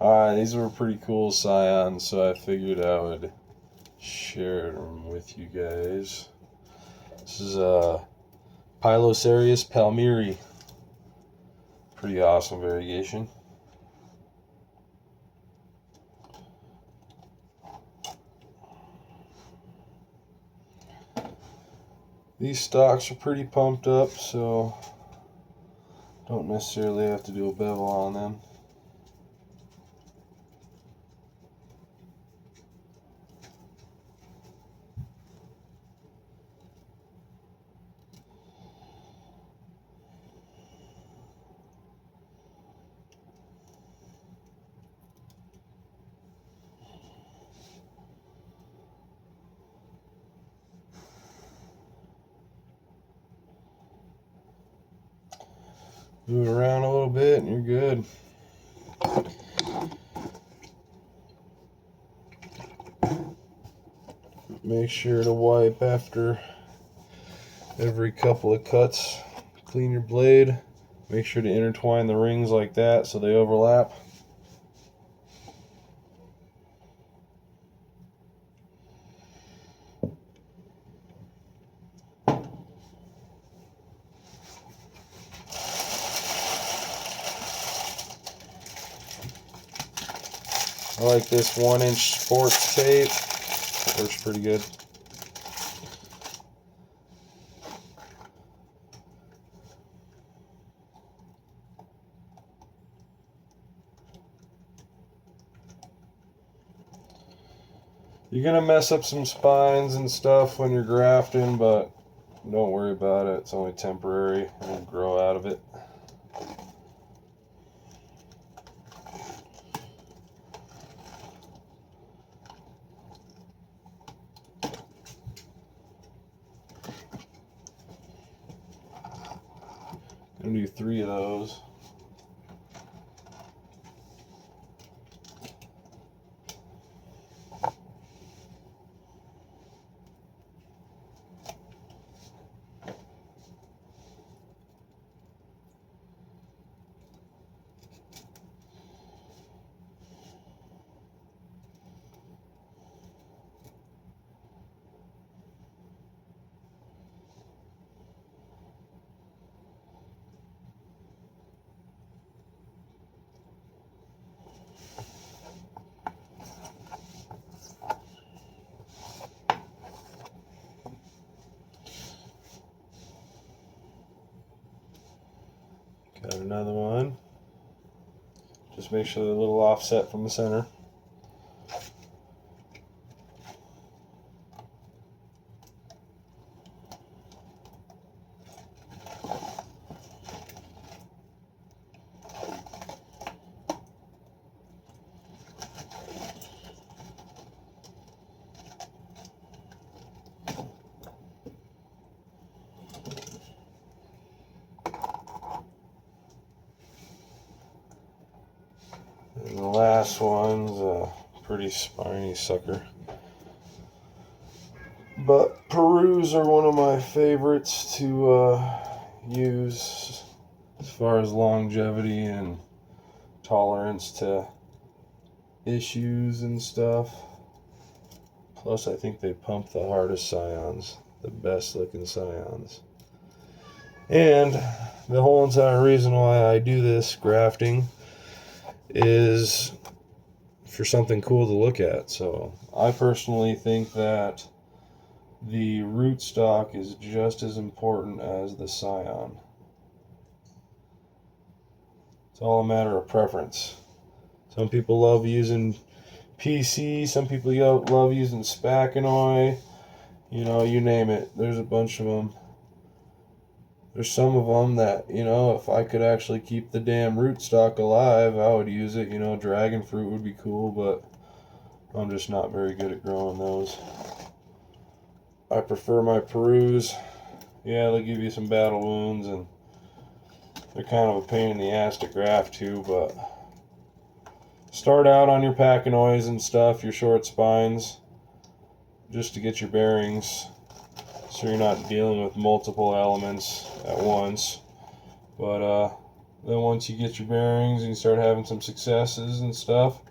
These were pretty cool scions, so I figured I would share them with you guys. This is Pilosarius palmyri. Pretty awesome variegation. These stalks are pretty pumped up, so don't necessarily have to do a bevel on them. Move it around a little bit and you're good. Make sure to wipe after every couple of cuts. Clean your blade. Make sure to intertwine the rings like that so they overlap. I like this 1-inch sports tape. It works pretty good. You're gonna mess up some spines and stuff when you're grafting, but don't worry about it. It's only temporary. It'll grow out of it. I'm gonna do 3 of those. Got another one. Just make sure they're a little offset from the center. And the last one's a pretty spiny sucker. But Perus are one of my favorites to use as far as longevity and tolerance to issues and stuff. Plus, I think they pump the hardest scions, the best looking scions. And the whole entire reason why I do this grafting is for something cool to look at. So I personally think that the rootstock is just as important as the scion. It's all a matter of preference. Some people love using PC, some people love using Spakanoy, you name it. There's a bunch of them. There's some of them that, if I could actually keep the damn rootstock alive, I would use it. Dragon fruit would be cool, but I'm just not very good at growing those. I prefer my Perus. Yeah, they'll give you some battle wounds, and they're kind of a pain in the ass to graft too, but start out on your Pacanoids and stuff, your short spines, just to get your bearings, so you're not dealing with multiple elements at once. But Then once you get your bearings and you start having some successes and stuff,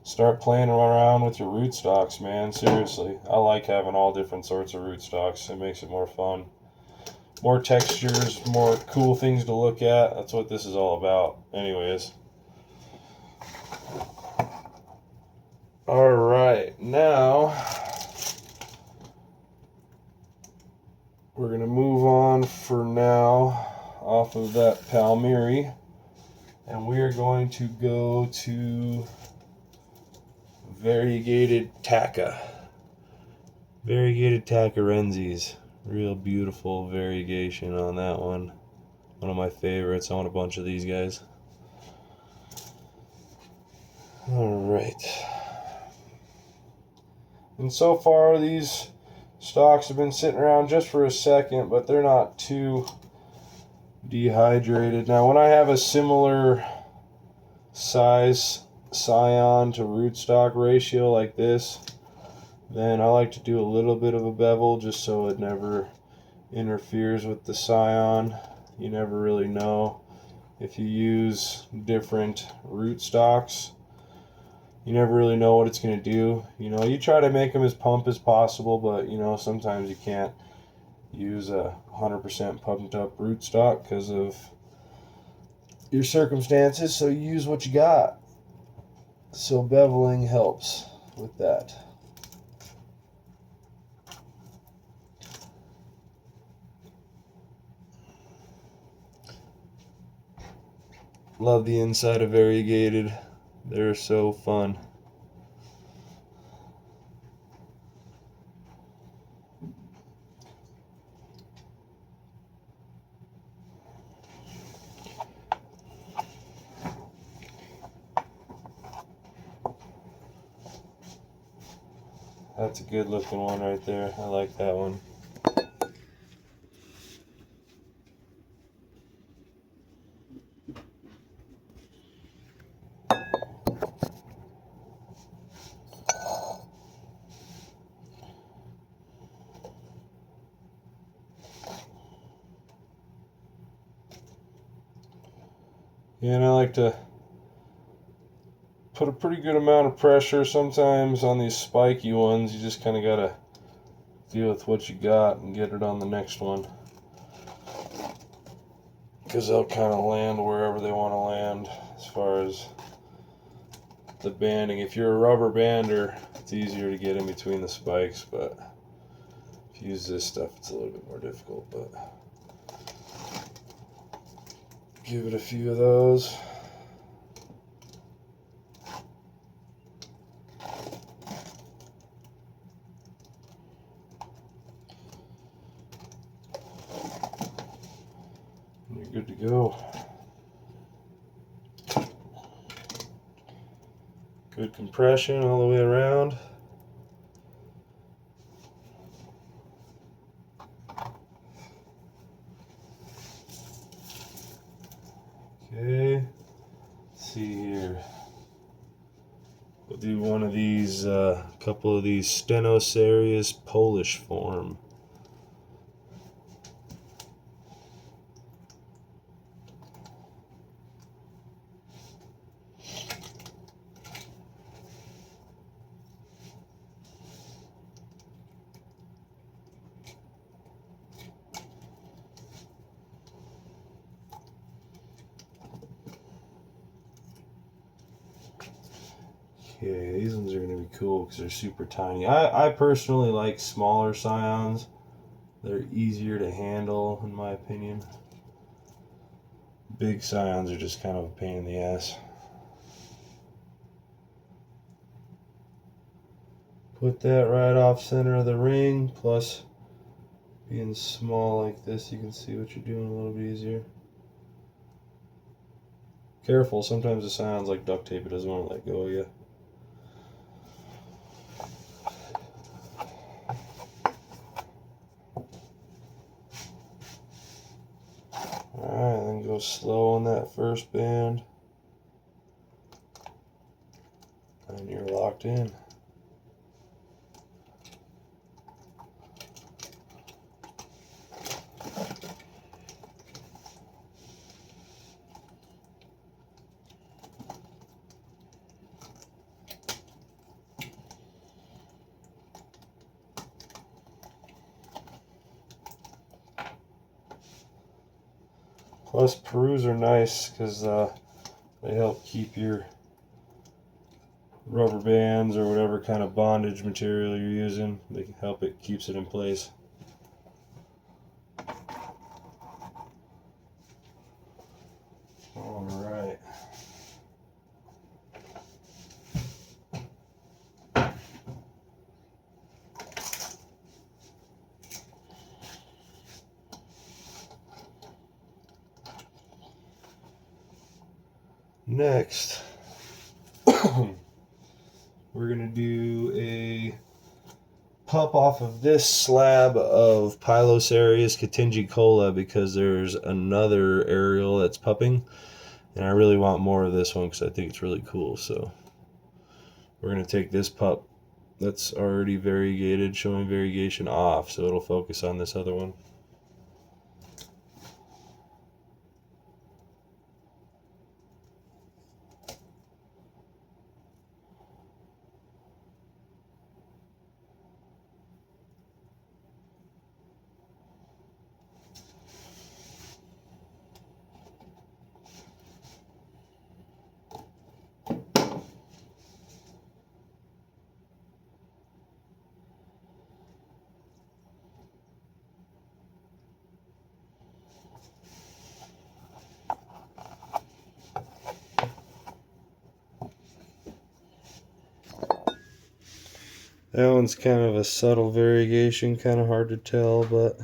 start playing around with your rootstocks, man. Seriously, I like having all different sorts of rootstocks. It makes it more fun. More textures, more cool things to look at. That's what this is all about. Anyways. Alright, now we're going to move on for now off of that Palmyra, and we are going to go to variegated Taka. Variegated Takarenses. Real beautiful variegation on that one. One of my favorites. I want a bunch of these guys. Alright. And so far these stalks have been sitting around just for a second, but they're not too dehydrated. Now when I have a similar size scion to rootstock ratio like this, then I like to do a little bit of a bevel just so it never interferes with the scion. You never really know if you use different rootstocks. You never really know what it's going to do. You know, you try to make them as plump as possible, but you know, sometimes you can't use a 100% pumped up rootstock because of your circumstances, so you use what you got. So beveling helps with that. Love the inside of variegated. They're so fun. That's a good looking one right there. I like that one. Yeah, and I like to put a pretty good amount of pressure sometimes on these spiky ones. You just kind of got to deal with what you got and get it on the next one, because they'll kind of land wherever they want to land as far as the banding. If you're a rubber bander, it's easier to get in between the spikes, but if you use this stuff, it's a little bit more difficult. But give it a few of those. And you're good to go. Good compression all the way around. Okay, let's see here. We'll do one of these, couple of these Stenosarius Polish form. Okay, these ones are going to be cool because they're super tiny. I personally like smaller scions. They're easier to handle, in my opinion. Big scions are just kind of a pain in the ass. Put that right off center of the ring, plus being small like this, you can see what you're doing a little bit easier. Careful, sometimes the scion's like duct tape, it doesn't want to let go of you. Alright, then go slow on that first band. And you're locked in. Plus, Perus are nice because they help keep your rubber bands or whatever kind of bondage material you're using. They can help it, keeps it in place. All right. Next, we're going to do a pup off of this slab of Pilosarius catingicola because there's another aerial that's pupping, and I really want more of this one because I think it's really cool. So we're going to take this pup that's already variegated, showing variegation, off, so it'll focus on this other one. That one's kind of a subtle variegation, kind of hard to tell, but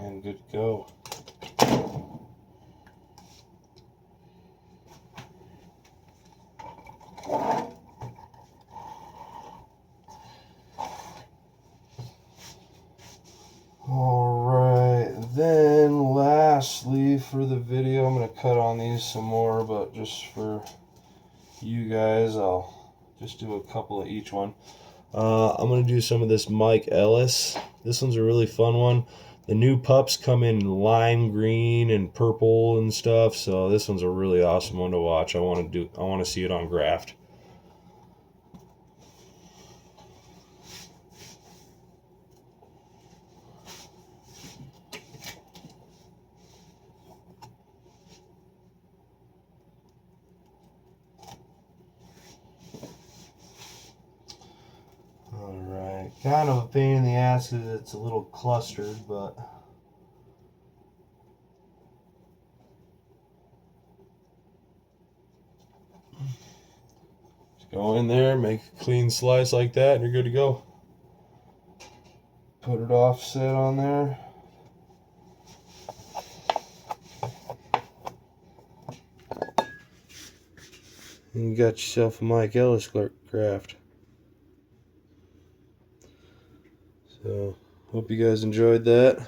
and good to go. Alright, then lastly for the video, I'm going to cut on these some more, but just for you guys, I'll just do a couple of each one. I'm going to do some of this Mike Ellis. This one's a really fun one. The new pups come in lime green and purple and stuff, so this one's a really awesome one to watch. I want to see it on graft. Alright, kind of a pain in the ass because it's a little clustered, but just go in there, make a clean slice like that, and you're good to go. Put it offset on there. And you got yourself a Mike Ellis graft. So, hope you guys enjoyed that.